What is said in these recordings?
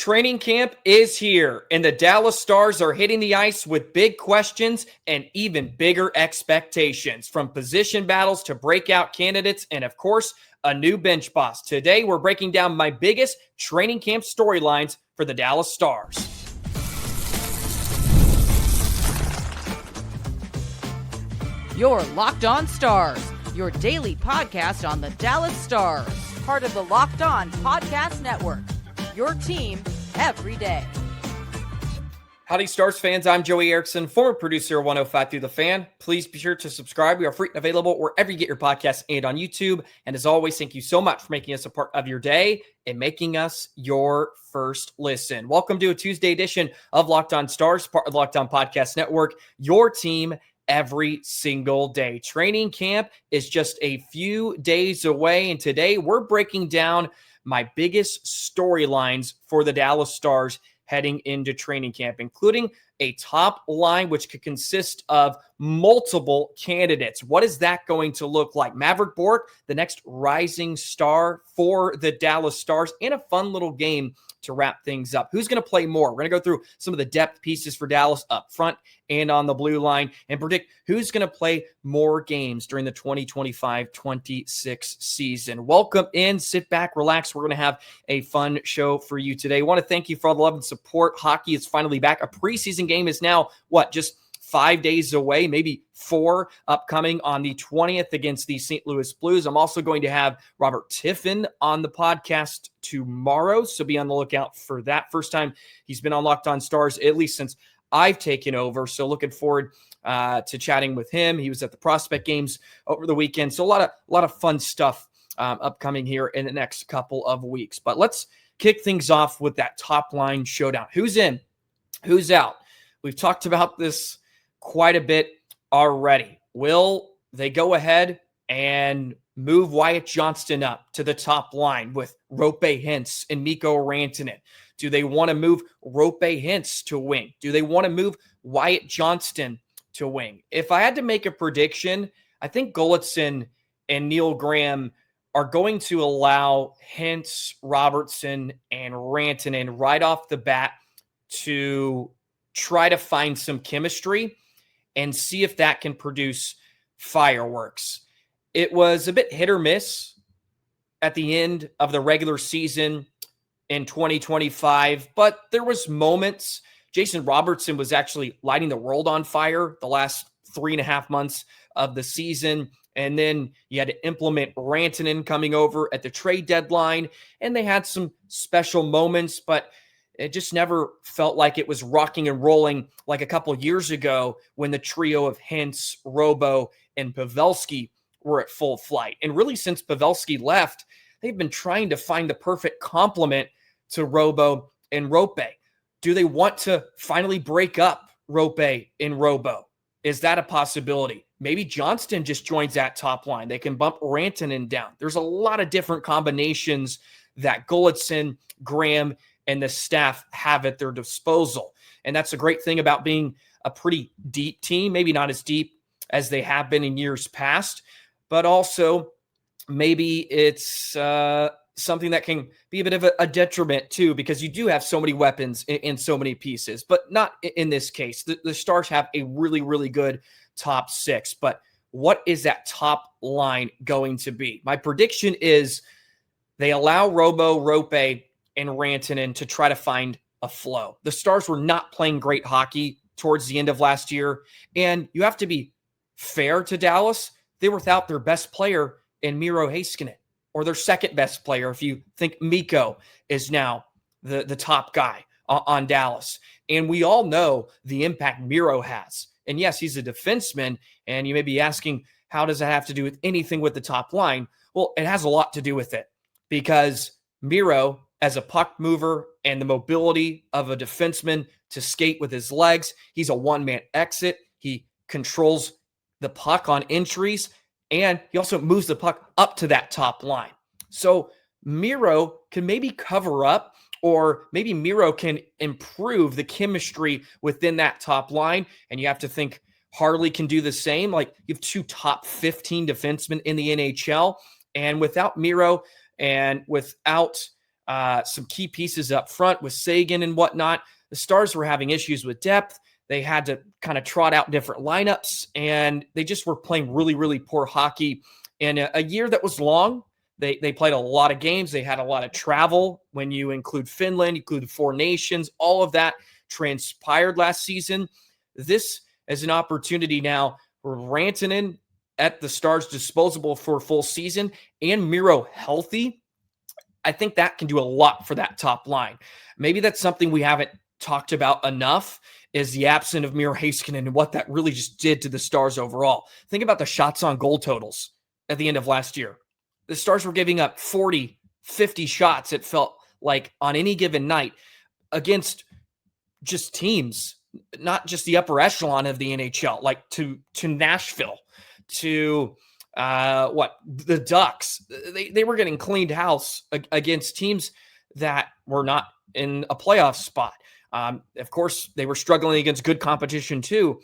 Training camp is here, and the Dallas Stars are hitting the ice with big questions and even bigger expectations, from position battles to breakout candidates and, of course, a new bench boss. Today, we're breaking down my biggest training camp storylines for the Dallas Stars. You're Locked On Stars, your daily podcast on the Dallas Stars, part of the Locked On Podcast Network. Your team every day. Howdy, Stars fans. I'm Joey Erickson, former producer of 105 Through the Fan. Please be sure to subscribe. We are free and available wherever you get your podcasts and on YouTube. And as always, thank you so much for making us a part of your day and making us your first listen. Welcome to a Tuesday edition of Locked On Stars, part of the Locked On Podcast Network, your team every single day. Training camp is just a few days away, and today we're breaking down my biggest storylines for the Dallas Stars heading into training camp, including a top line, which could consist of multiple candidates. What is that going to look like? Maverick Bork, the next rising star for the Dallas Stars, in a fun little game to wrap things up. Who's going to play more? We're going to go through some of the depth pieces for Dallas up front and on the blue line and predict who's going to play more games during the 2025-26 season. Welcome in, sit back, relax. We're going to have a fun show for you today. I want to thank you for all the love and support. Hockey is finally back. A preseason game is now, just 5 days away, maybe 4, upcoming on the 20th against the St. Louis Blues. I'm also going to have Robert Tiffin on the podcast tomorrow, so be on the lookout for that. First time he's been on Locked On Stars, at least since I've taken over, so looking forward to chatting with him. He was at the prospect games over the weekend, so a lot of fun stuff upcoming here in the next couple of weeks. But let's kick things off with that top line showdown. Who's in? Who's out? We've talked about this quite a bit already. Will they go ahead and move Wyatt Johnston up to the top line with Roope, Hintz, and Niko Rantanen? Do they want to move Roope, Hintz to wing? Do they want to move Wyatt Johnston to wing? If I had to make a prediction, I think Gulutzan and Neil Graham are going to allow Hintz, Robertson, and Rantanen right off the bat to try to find some chemistry and see if that can produce fireworks. It was a bit hit or miss at the end of the regular season in 2025, but there was moments. Jason Robertson was actually lighting the world on fire the last 3.5 months of the season. And then you had to implement Rantanen coming over at the trade deadline, and they had some special moments, but it just never felt like it was rocking and rolling like a couple years ago when the trio of Hintz, Robo, and Pavelski were at full flight. And really, since Pavelski left, they've been trying to find the perfect complement to Robo and Roope. Do they want to finally break up Roope and Robo? Is that a possibility? Maybe Johnston just joins that top line. They can bump Rantanen down. There's a lot of different combinations that Gulutzan, Graham, and the staff have at their disposal. And that's a great thing about being a pretty deep team, maybe not as deep as they have been in years past, but also maybe it's something that can be a bit of a detriment too, because you do have so many weapons in so many pieces, but not in this case. The Stars have a really, really good top 6, but what is that top line going to be? My prediction is they allow Robo, Roope, and Rantanen to try to find a flow. The Stars were not playing great hockey towards the end of last year, and you have to be fair to Dallas. They were without their best player in Miro Heiskanen, or their second best player if you think Niko is now the top guy on Dallas. And we all know the impact Miro has. And yes, he's a defenseman, and you may be asking, how does that have to do with anything with the top line? Well, it has a lot to do with it, because Miro, as a puck mover and the mobility of a defenseman to skate with his legs, he's a one-man exit. He controls the puck on entries, and he also moves the puck up to that top line. So Miro can maybe cover up, or maybe Miro can improve the chemistry within that top line. And you have to think Harley can do the same. Like, you have 2 top 15 defensemen in the NHL. And without Miro and without some key pieces up front with Seguin and whatnot. The Stars were having issues with depth. They had to kind of trot out different lineups, and they just were playing really, really poor hockey in a year that was long. They played a lot of games. They had a lot of travel. When you include Finland, you include 4 nations, all of that transpired last season. This is an opportunity now for Rantanen at the Stars' disposal for a full season and Miro healthy. I think that can do a lot for that top line. Maybe that's something we haven't talked about enough, is the absence of Miro Heiskanen and what that really just did to the Stars overall. Think about the shots on goal totals at the end of last year. The Stars were giving up 40, 50 shots, it felt like, on any given night against just teams, not just the upper echelon of the NHL, like to Nashville, to the Ducks. They were getting cleaned house against teams that were not in a playoff spot. Of course, they were struggling against good competition too,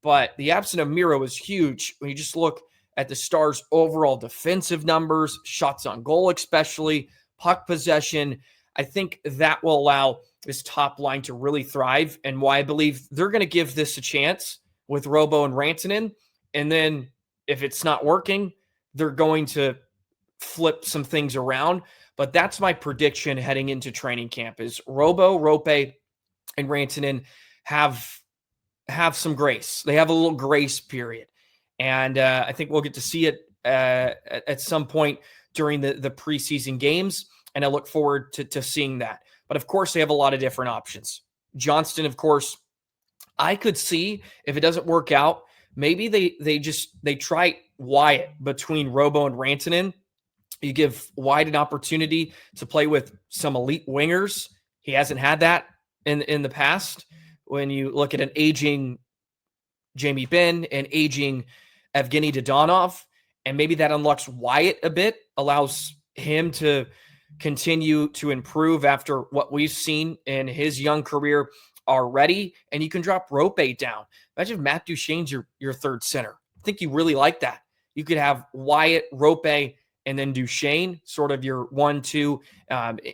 but the absence of Miro was huge. When you just look at the Stars' overall defensive numbers, shots on goal especially, puck possession, I think that will allow this top line to really thrive, and why I believe they're going to give this a chance with Robo and Rantanen. And then if it's not working, they're going to flip some things around. But that's my prediction heading into training camp, is Robo, Roope, and Rantanen have some grace. They have a little grace period. And I think we'll get to see it at some point during the preseason games. And I look forward to seeing that. But of course, they have a lot of different options. Johnston, of course, I could see if it doesn't work out, maybe they try Wyatt between Robo and Rantanen. You give Wyatt an opportunity to play with some elite wingers. He hasn't had that in the past. When you look at an aging Jamie Benn and aging Evgeny Dodonov, and maybe that unlocks Wyatt a bit, allows him to continue to improve after what we've seen in his young career already. And you can drop Roope down. Imagine if Matt Duchene's your third center. I think you really like that. You could have Wyatt, Roope, and then Duchene, sort of your 1-2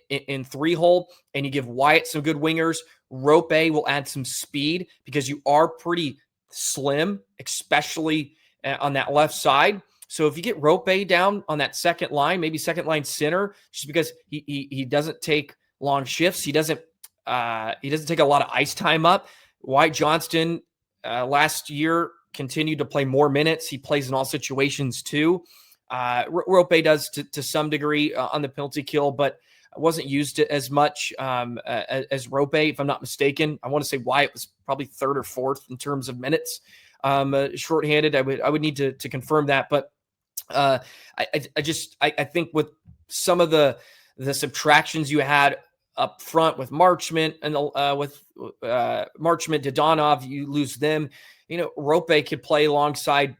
in 3 hole, and you give Wyatt some good wingers. Roope will add some speed because you are pretty slim, especially on that left side. So if you get Roope down on that second line, maybe second line center, just because he doesn't take long shifts, he doesn't take a lot of ice time up. Wyatt Johnston last year continued to play more minutes. He plays in all situations too. Roope does to some degree on the penalty kill, but wasn't used as much as Roope, if I'm not mistaken. I want to say Wyatt was probably 3rd or 4th in terms of minutes. Shorthanded, I would need to confirm that, but I think with some of the subtractions you had up front with Marchment and with Marchment, Dodonov, you lose them. You know, Roope could play alongside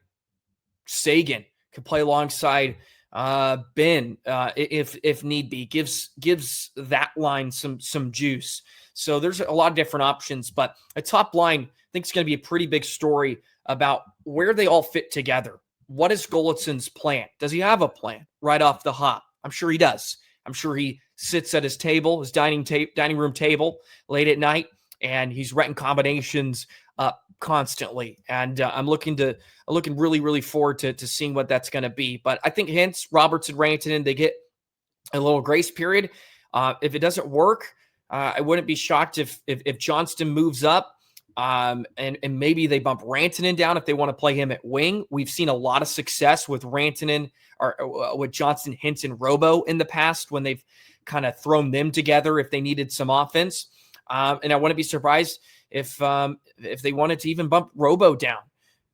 Seguin, could play alongside Ben if need be. Gives that line some juice. So there's a lot of different options, but a top line I think it's going to be a pretty big story about where they all fit together. What is Gulutzan's plan? Does he have a plan right off the hop? I'm sure he does. I'm sure he sits at his table, his dining room table late at night, and he's writing combinations up constantly. And I'm looking really, really forward to seeing what that's going to be. But I think Hintz, Robertson, Rantanen, they get a little grace period. If it doesn't work, I wouldn't be shocked if Johnston moves up. And maybe they bump Rantanen down if they want to play him at wing. We've seen a lot of success with Rantanen or with Johnston, Hintz, and Robo in the past when they've kind of thrown them together if they needed some offense. And I wouldn't be surprised if they wanted to even bump Robo down.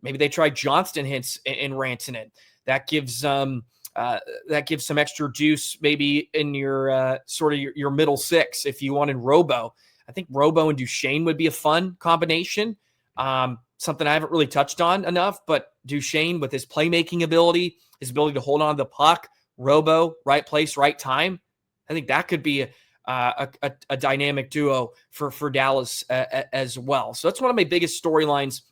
Maybe they try Johnston, Hintz, and Rantanen. That gives some extra juice maybe in your sort of your middle six if you wanted Robo. I think Robo and Duchene would be a fun combination. Something I haven't really touched on enough, but Duchene with his playmaking ability, his ability to hold on to the puck, Robo, right place, right time. I think that could be a dynamic duo for Dallas as well. So that's one of my biggest storylines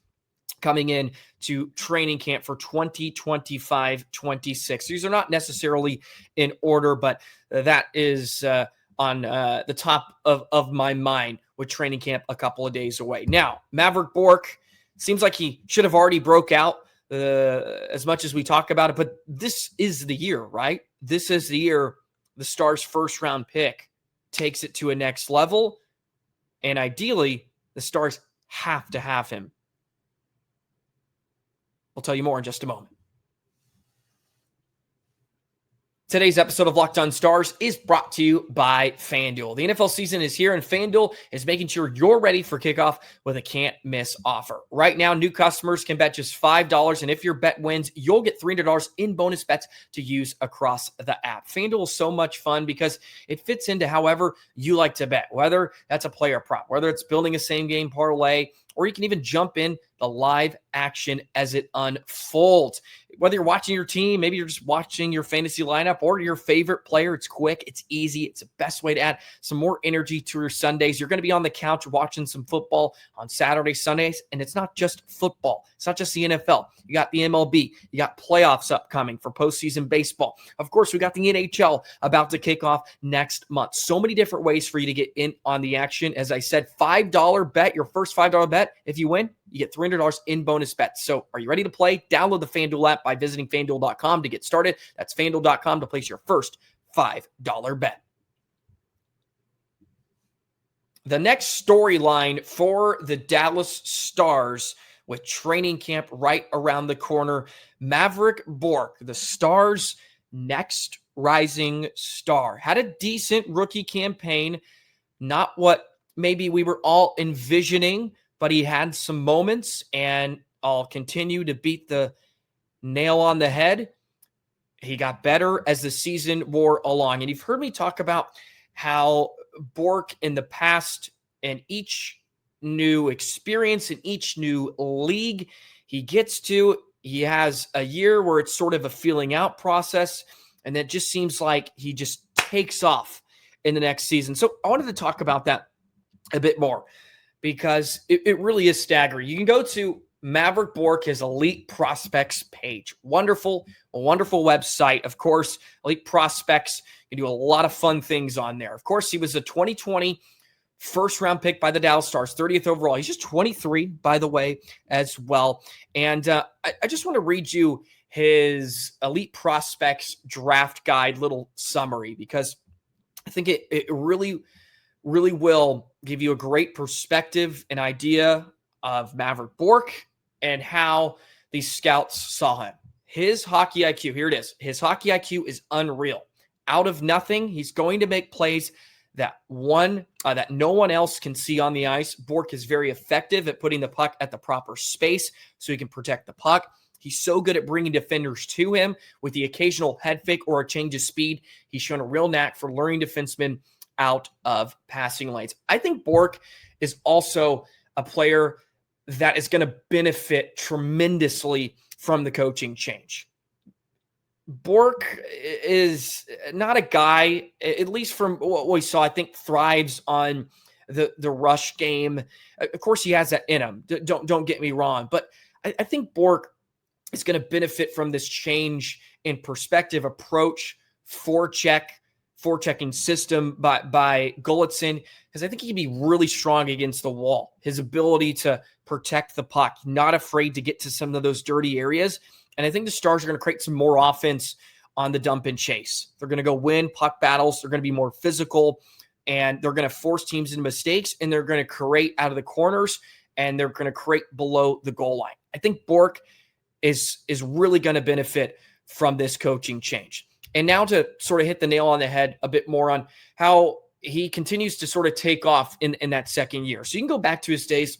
coming in to training camp for 2025-26. These are not necessarily in order, but that is on the top of my mind with training camp a couple of days away. Now, Maverick Bork seems like he should have already broke out as much as we talk about it, but this is the year, right? This is the year the Stars' first-round pick takes it to a next level, and ideally, the Stars have to have him. We'll tell you more in just a moment. Today's episode of Locked On Stars is brought to you by FanDuel. The NFL season is here, and FanDuel is making sure you're ready for kickoff with a can't-miss offer. Right now, new customers can bet just $5, and if your bet wins, you'll get $300 in bonus bets to use across the app. FanDuel is so much fun because it fits into however you like to bet, whether that's a player prop, whether it's building a same-game parlay, or you can even jump in the live action as it unfolds. Whether you're watching your team, maybe you're just watching your fantasy lineup or your favorite player, it's quick, it's easy, it's the best way to add some more energy to your Sundays. You're going to be on the couch watching some football on Saturdays, Sundays, and it's not just football. It's not just the NFL. You got the MLB. You got playoffs upcoming for postseason baseball. Of course, we got the NHL about to kick off next month. So many different ways for you to get in on the action. As I said, $5 bet, your first $5 bet. If you win, you get $300 in bonus bets. So are you ready to play? Download the FanDuel app by visiting FanDuel.com to get started. That's FanDuel.com to place your first $5 bet. The next storyline for the Dallas Stars with training camp right around the corner, Maverick Bork, the Stars' next rising star, had a decent rookie campaign, not what maybe we were all envisioning, but he had some moments, and I'll continue to beat the nail on the head. He got better as the season wore along. And you've heard me talk about how Bourque in the past, and each new experience in each new league he gets to, he has a year where it's sort of a feeling out process, and it just seems like he just takes off in the next season. So I wanted to talk about that a bit more, because it really is staggering. You can go to Maverick Bork, his Elite Prospects page. Wonderful website. Of course, Elite Prospects can do a lot of fun things on there. Of course, he was a 2020 first-round pick by the Dallas Stars, 30th overall. He's just 23, by the way, as well. And I just want to read you his Elite Prospects draft guide little summary, because I think it really will give you a great perspective and idea of Maverick Bork and how these scouts saw him. His hockey IQ, here it is. His hockey IQ is unreal. Out of nothing, he's going to make plays that no one else can see on the ice. Bork is very effective at putting the puck at the proper space so he can protect the puck. He's so good at bringing defenders to him with the occasional head fake or a change of speed. He's shown a real knack for luring defensemen out of passing lanes. I think Bourque is also a player that is going to benefit tremendously from the coaching change. Bourque is not a guy, at least from what we saw, I think thrives on the rush game. Of course, he has that in him. Don't get me wrong, but I think Bourque is going to benefit from this change in perspective, approach, forechecking system by Gulutzan, because I think he can be really strong against the wall. His ability to protect the puck, not afraid to get to some of those dirty areas. And I think the Stars are going to create some more offense on the dump and chase. They're going to go win puck battles. They're going to be more physical, and they're going to force teams into mistakes, and they're going to create out of the corners, and they're going to create below the goal line. I think Bourque is really going to benefit from this coaching change. And now to sort of hit the nail on the head a bit more on how he continues to sort of take off in that second year. So you can go back to his days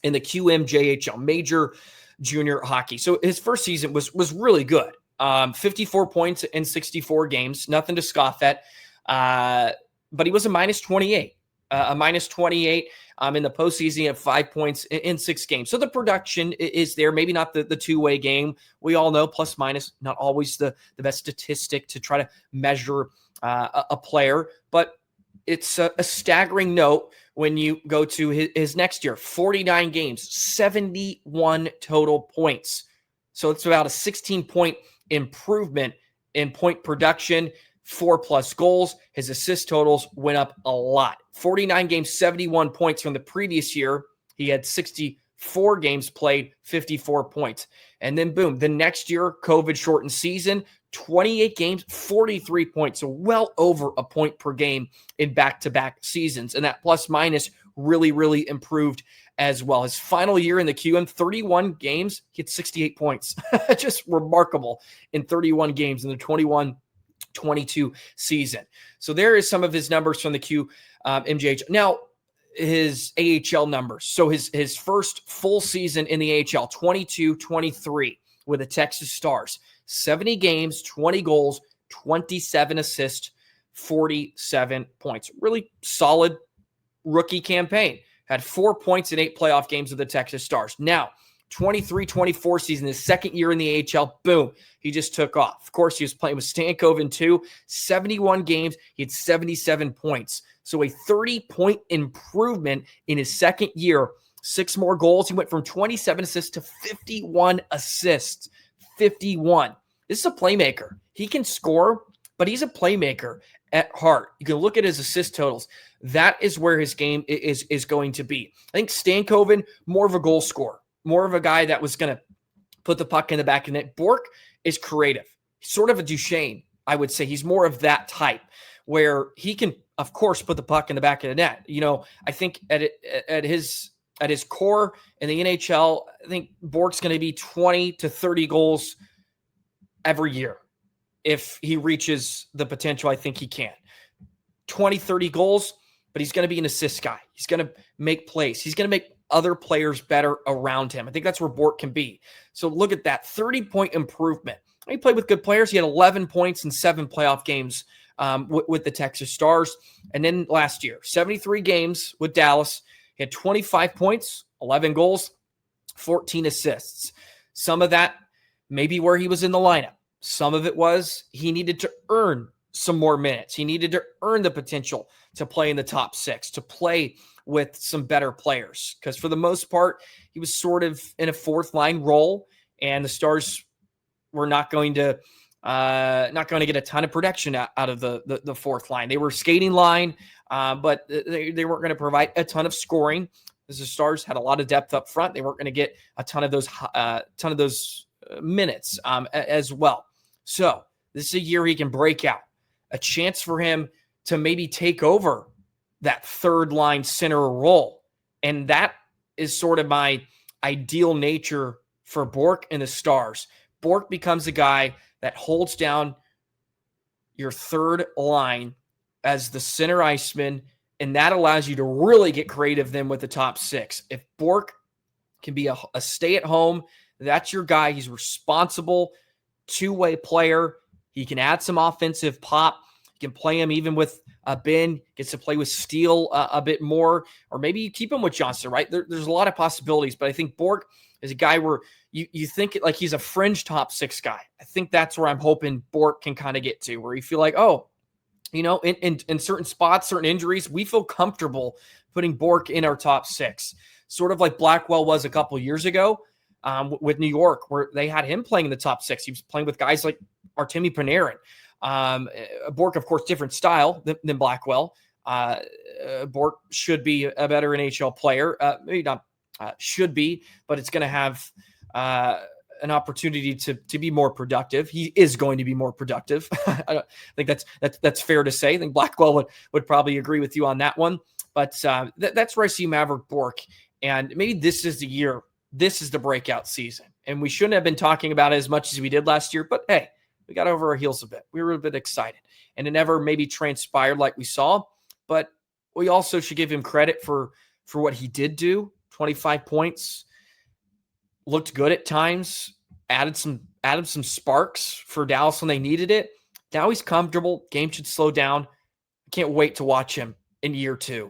in the QMJHL, Major Junior Hockey. So his first season was really good. 54 points in 64 games, nothing to scoff at. But he was a minus 28. In the postseason, he had 5 points in 6 games. So the production is there. Maybe not the two-way game. We all know plus minus, not always the best statistic to try to measure a player. But it's a staggering note when you go to his next year. 49 games, 71 total points. So it's about a 16-point improvement in point production. 4+ goals. His assist totals went up a lot. 49 games, 71 points from the previous year. He had 64 games played, 54 points. And then boom, the next year, COVID-shortened season, 28 games, 43 points. So well over a point per game in back-to-back seasons. And that plus-minus really, really improved as well. His final year in the QM, 31 games, he had 68 points. Just remarkable in 31 games in the 21-22 season. So there is some of his numbers from the MJH. Now, his AHL numbers. So his first full season in the AHL, 22-23 with the Texas Stars. 70 games, 20 goals, 27 assists, 47 points. Really solid rookie campaign. Had 4 points in 8 playoff games with the Texas Stars. Now, 23-24 season, his second year in the AHL, boom, he just took off. Of course, he was playing with Stankoven too. 71 games, he had 77 points. So a 30-point improvement in his second year. 6 more goals. He went from 27 assists to 51 assists. 51. This is a playmaker. He can score, but he's a playmaker at heart. You can look at his assist totals. That is where his game is going to be. I think Stankoven, more of a goal scorer, more of a guy that was going to put the puck in the back of the net. Bourque is creative. Sort of a Duchesne, I would say. He's more of that type where he can, of course, put the puck in the back of the net. You know, I think at his core in the NHL, I think Bourque's going to be 20 to 30 goals every year. If he reaches the potential, I think he can. 20, 30 goals, but he's going to be an assist guy. He's going to make plays. He's going to make other players better around him. I think that's where Bourque can be. So look at that 30-point improvement. He played with good players. He had 11 points in 7 playoff games with the Texas Stars. And then last year, 73 games with Dallas. He had 25 points, 11 goals, 14 assists. Some of that maybe where he was in the lineup. Some of it was he needed to earn some more minutes. He needed to earn the potential to play in the top 6, to play with some better players. Because for the most part, he was sort of in a fourth line role, and the Stars were not going to get a ton of production out of the fourth line. They were skating line, but they weren't going to provide a ton of scoring. As the Stars had a lot of depth up front, they weren't going to get a ton of those minutes as well. So this is a year he can break out. A chance for him to maybe take over that third line center role. And that is sort of my ideal nature for Bourque and the Stars. Bourque becomes a guy that holds down your third line as the center iceman, and that allows you to really get creative then with the top 6. If Bourque can be a stay-at-home, that's your guy. He's responsible, two-way player. He can add some offensive pop. You can play him even with Ben, gets to play with Steele a bit more, or maybe you keep him with Johnston, right? There's a lot of possibilities, but I think Bourque is a guy where you think like he's a fringe top 6 guy. I think that's where I'm hoping Bourque can kind of get to, where you feel like, oh, you know, in certain spots, certain injuries, we feel comfortable putting Bourque in our top 6, sort of like Blackwell was a couple years ago with New York, where they had him playing in the top 6. He was playing with guys like Artemi Panarin. Bourque, of course, different style than Blackwell. Bourque should be a better NHL player. Maybe not should be, but it's going to have an opportunity to be more productive. He is going to be more productive. I think that's fair to say. I think Blackwell would probably agree with you on that one. But that's where I see Maverick Bork. And maybe this is the year. This is the breakout season. And we shouldn't have been talking about it as much as we did last year. But hey, we got over our heels a bit. We were a bit excited. And it never maybe transpired like we saw. But we also should give him credit for what he did do. 25 points. Looked good at times. Added some sparks for Dallas when they needed it. Now he's comfortable. Game should slow down. I can't wait to watch him in year 2.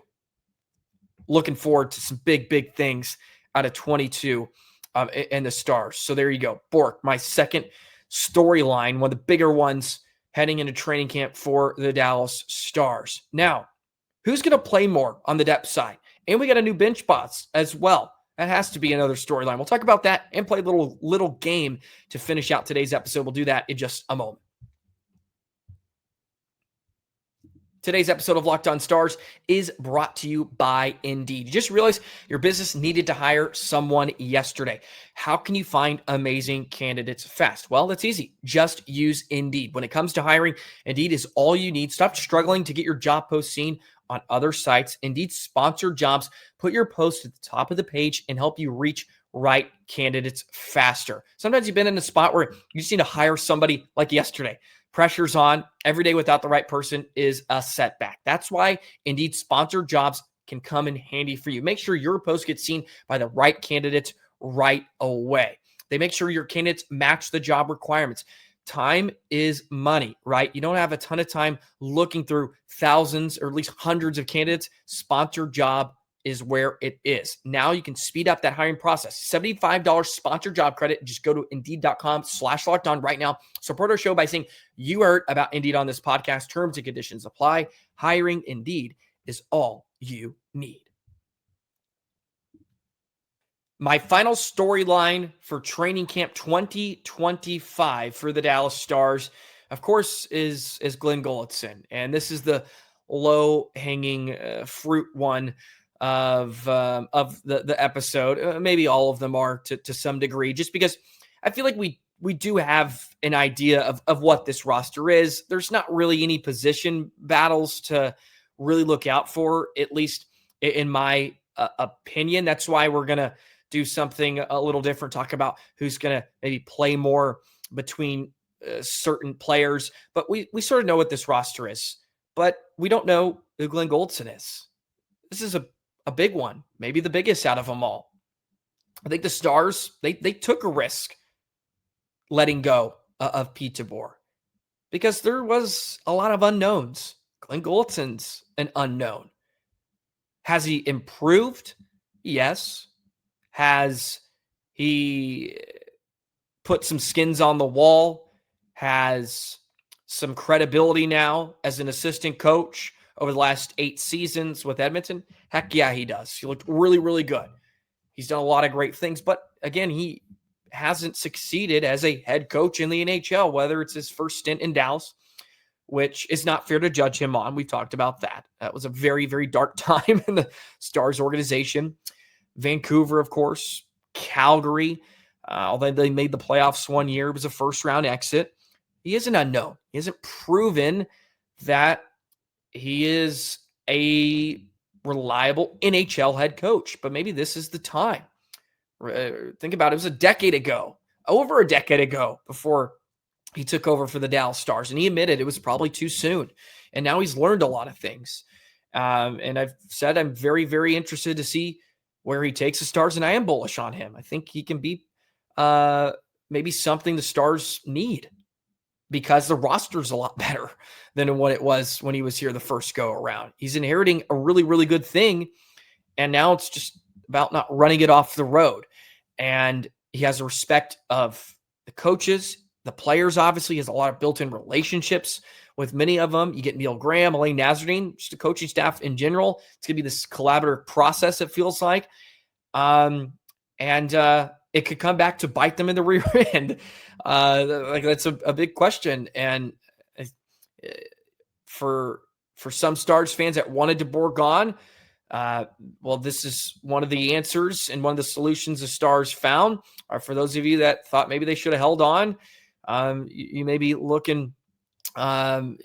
Looking forward to some big things out of 22 and the Stars. So there you go. Bourque, my second storyline, one of the bigger ones heading into training camp for the Dallas Stars. Now, who's going to play more on the depth side? And we got a new bench spots as well. That has to be another storyline. We'll talk about that and play a little game to finish out today's episode. We'll do that in just a moment. Today's episode of Locked On Stars is brought to you by Indeed. You just realized your business needed to hire someone yesterday. How can you find amazing candidates fast? Well, that's easy. Just use Indeed. When it comes to hiring, Indeed is all you need. Stop struggling to get your job post seen on other sites. Indeed sponsored jobs put your post at the top of the page and help you reach right candidates faster. Sometimes you've been in a spot where you just need to hire somebody like yesterday. Pressure's on. Every day without the right person is a setback. That's why Indeed sponsored jobs can come in handy for you. Make sure your post gets seen by the right candidates right away. They make sure your candidates match the job requirements. Time is money, right? You don't have a ton of time looking through thousands or at least hundreds of candidates. Sponsored job is where it is. Now you can speed up that hiring process. $75 sponsored job credit. Just go to Indeed.com/lockedon right now. Support our show by saying you heard about Indeed on this podcast. Terms and conditions apply. Hiring Indeed is all you need. My final storyline for training camp 2025 for the Dallas Stars, of course, is Glenn Gulutzan. And this is the low-hanging fruit one of the episode. Maybe all of them are to some degree, just because I feel like we do have an idea of what this roster is. There's not really any position battles to really look out for, at least in my opinion. That's why we're going to do something a little different, talk about who's going to maybe play more between certain players. But we sort of know what this roster is, but we don't know who Glenn Gulutzan is. This is a big one, maybe the biggest out of them all. I think the Stars, they took a risk letting go of Pete DeBoer because there was a lot of unknowns. Glenn Gulutzan's an unknown. Has he improved? Yes. Has he put some skins on the wall? Has some credibility now as an assistant coach over the last 8 seasons with Edmonton? Heck yeah, he does. He looked really, really good. He's done a lot of great things, but again, he hasn't succeeded as a head coach in the NHL, whether it's his first stint in Dallas, which is not fair to judge him on. We talked about that. That was a very, very dark time in the Stars organization. Vancouver, of course, Calgary, although they made the playoffs one year, it was a first-round exit. He is an unknown. He hasn't proven that he is a reliable NHL head coach, but maybe this is the time. Think about it. It was a decade ago, over a decade ago, before he took over for the Dallas Stars, and he admitted it was probably too soon. And now he's learned a lot of things. And I've said I'm very, very interested to see where he takes the Stars, and I am bullish on him. I think he can be maybe something the Stars need, because the roster's a lot better than what it was when he was here the first go around. He's inheriting a really, really good thing, and now it's just about not running it off the road. And he has the respect of the coaches, the players. Obviously, he has a lot of built-in relationships with many of them. You get Neil Graham, Elaine Nazardine, just the coaching staff in general. It's going to be this collaborative process, it feels like. It could come back to bite them in the rear end. That's a big question. And for some Stars fans that wanted DeBoer gone, well, this is one of the answers and one of the solutions the Stars found. Or for those of you that thought maybe they should have held on, you may be looking to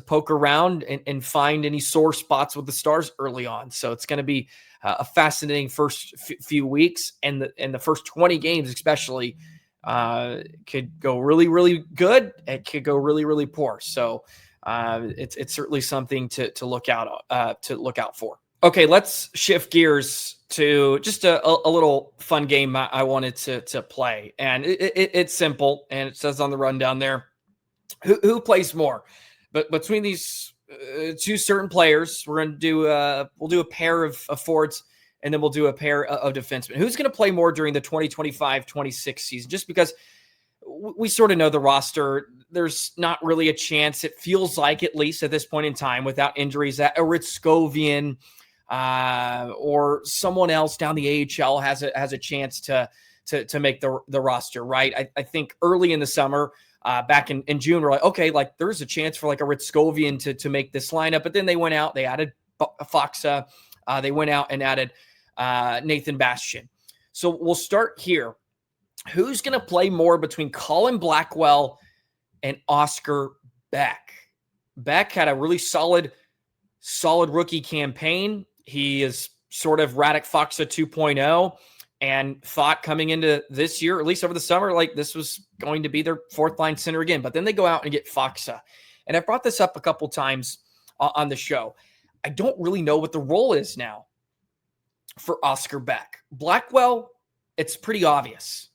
poke around and find any sore spots with the Stars early on. So it's going to be a fascinating first few weeks, and the first 20 games especially could go really, really good. It could go really, really poor. So it's certainly something to look out for. Okay, let's shift gears to just a little fun game I wanted to play, and it's simple, and it says on the rundown there, who plays more. But between these two certain players, we're going to we'll do a pair of forwards, and then we'll do a pair of defensemen. Who's going to play more during the 2025-26 season? Just because we sort of know the roster, there's not really a chance, it feels like, at least at this point in time, without injuries, that a Ritskovian or someone else down the AHL has a chance to make the roster, right? I think early in the summer, back in June, we're like, okay, like there's a chance for like a Ritskovian to make this lineup. But then they went out, they added Faksa. They went out and added Nathan Bastian. So we'll start here. Who's going to play more between Colin Blackwell and Oscar Beck? Beck had a really solid rookie campaign. He is sort of Radek Faksa 2.0 and thought coming into this year, at least over the summer, like this was going to be their fourth line center again. But then they go out and get Faksa. And I've brought this up a couple times on the show. I don't really know what the role is now for Oscar Beck. Blackwell, it's pretty obvious.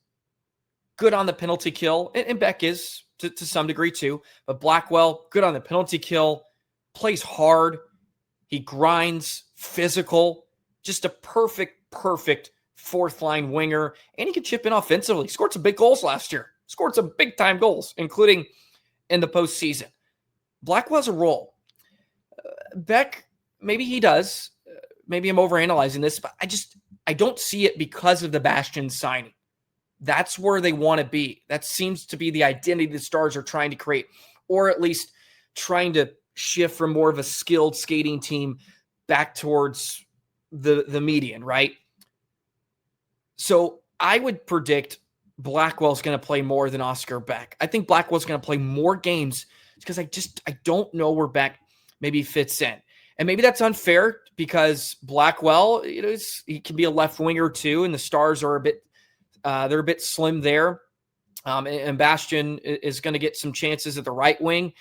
Good on the penalty kill, and Beck is to some degree too. But Blackwell, good on the penalty kill, plays hard. He grinds, physical, just a perfect fourth line winger. And he can chip in offensively. Scored some big goals last year. Scored some big time goals, including in the postseason. Blackwell's a role. Beck, maybe he does. Maybe I'm overanalyzing this, but I don't see it because of the Bastian signing. That's where they want to be. That seems to be the identity the Stars are trying to create, or at least trying to shift from more of a skilled skating team back towards the median, right? So I would predict Blackwell's going to play more than Oscar Beck. I think Blackwell's going to play more games because I don't know where Beck maybe fits in. And maybe that's unfair because Blackwell, he can be a left winger too, and the Stars are they're a bit slim there. And Bastian is going to get some chances at the right wing.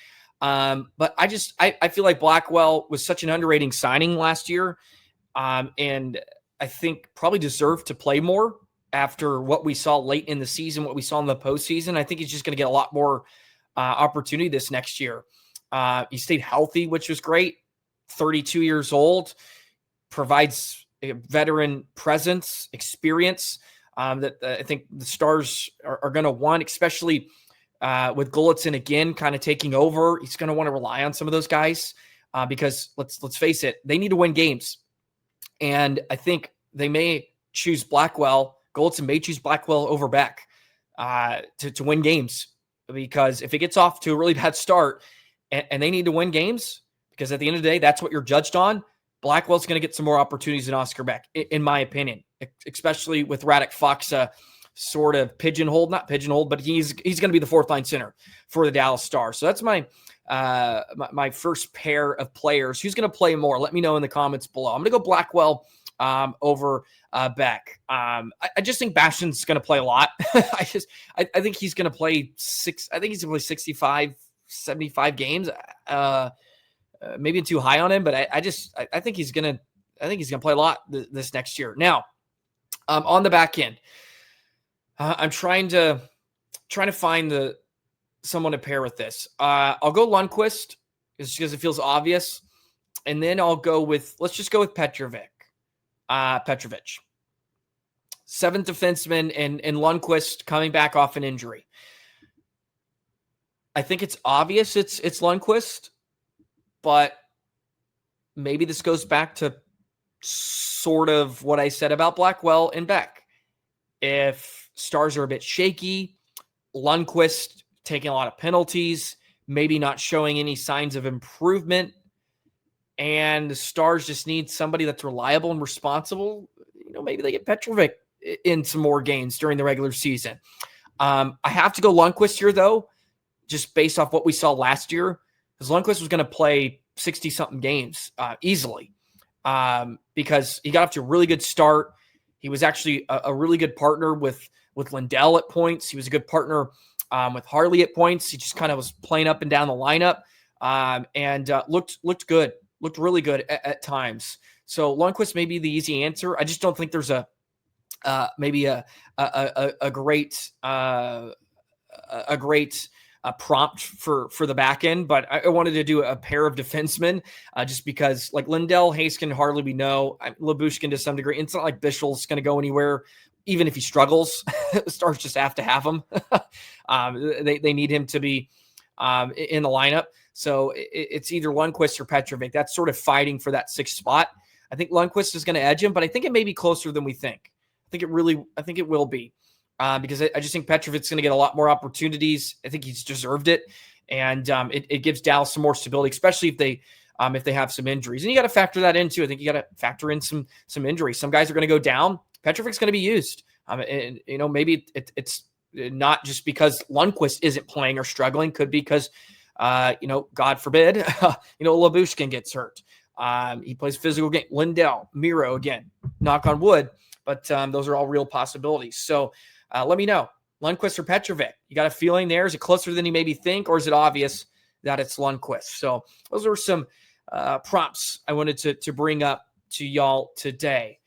But I feel like Blackwell was such an underrated signing last year. And I think probably deserved to play more after what we saw late in the season, what we saw in the postseason. I think he's just going to get a lot more opportunity this next year. He stayed healthy, which was great. 32 years old, provides a veteran presence, experience that I think the Stars are going to want, especially with Gulutzan again kind of taking over. He's going to want to rely on some of those guys because let's face it, they need to win games. And I think they may choose Blackwell. Gulutzan may choose Blackwell over Beck to win games, because if it gets off to a really bad start and they need to win games, because at the end of the day, that's what you're judged on, Blackwell's going to get some more opportunities than Oscar Beck, in my opinion, especially with Radek Faksa sort of not pigeonholed, but he's going to be the fourth line center for the Dallas Stars. So that's my first pair of players. Who's going to play more? Let me know in the comments below. I'm going to go Blackwell over Beck. I just think Bastian's going to play a lot. I think he's going to play 65, 75 games. Maybe too high on him, but I think he's going to play a lot this next year. Now, on the back end, I'm trying to find someone to pair with this. I'll go Lundqvist just because it feels obvious, and then let's just go with Petrovic. Seventh defenseman and Lundqvist coming back off an injury. I think it's obvious it's Lundqvist, but maybe this goes back to sort of what I said about Blackwell and Beck. If Stars are a bit shaky, Lundqvist taking a lot of penalties, maybe not showing any signs of improvement, and the Stars just need somebody that's reliable and responsible, maybe they get Petrovic in some more games during the regular season. I have to go Lundqvist here, though, just based off what we saw last year, because Lundqvist was going to play 60-something games easily because he got off to a really good start. He was actually a really good partner with Lindell at points. He was a good partner with Harley at points. He just kind of was playing up and down the lineup and looked good, looked really good at times. So Lundqvist may be the easy answer. I just don't think there's maybe a great prompt for the back end, but I wanted to do a pair of defensemen just because, like Lindell, Heiskanen, Harley, we know, Lyubushkin to some degree. It's not like Bischel's going to go anywhere, even if he struggles. The Stars just have to have him. They need him to be in the lineup. So it's either Lundqvist or Petrovic. That's sort of fighting for that sixth spot. I think Lundqvist is going to edge him, but I think it may be closer than we think. I think it will be. because I just think Petrovic's going to get a lot more opportunities. I think he's deserved it. And it gives Dallas some more stability, especially if they have some injuries. And you got to factor that in too. I think you got to factor in some injuries. Some guys are going to go down. Petrovic's going to be used. And, maybe it's not just because Lundqvist isn't playing or struggling. Could be because, God forbid, Labushkin gets hurt. He plays physical game. Lindell, Miro, again, knock on wood. But those are all real possibilities. So let me know. Lundqvist or Petrovic? You got a feeling there? Is it closer than you maybe think, or is it obvious that it's Lundqvist? So those are some prompts I wanted to bring up to y'all today.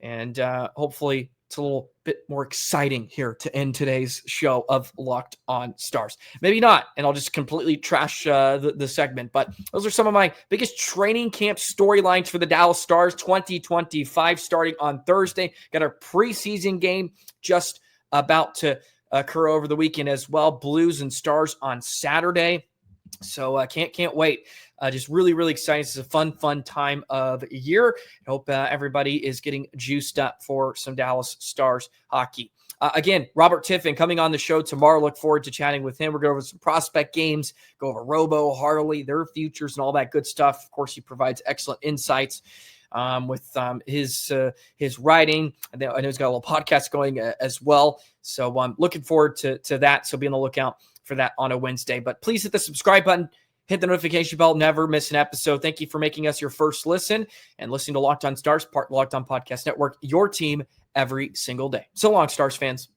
And hopefully it's a little bit more exciting here to end today's show of Locked On Stars. Maybe not, and I'll just completely trash the segment. But those are some of my biggest training camp storylines for the Dallas Stars 2025 starting on Thursday. Got our preseason game just about to occur over the weekend as well. Blues and Stars on Saturday. So can't wait. Just really, really excited. It's a fun time of year. I hope everybody is getting juiced up for some Dallas Stars hockey. Again, Robert Tiffin coming on the show tomorrow. Look forward to chatting with him. We're going over some prospect games, go over Robo, Harley, their futures, and all that good stuff. Of course, he provides excellent insights with his writing. I know he's got a little podcast going as well. So I'm looking forward to that. So be on the lookout for that on a Wednesday. But please hit the subscribe button. Hit the notification bell. Never miss an episode. Thank you for making us your first listen and listening to Locked On Stars, part of the Locked On Podcast Network, your team every single day. So long, Stars fans.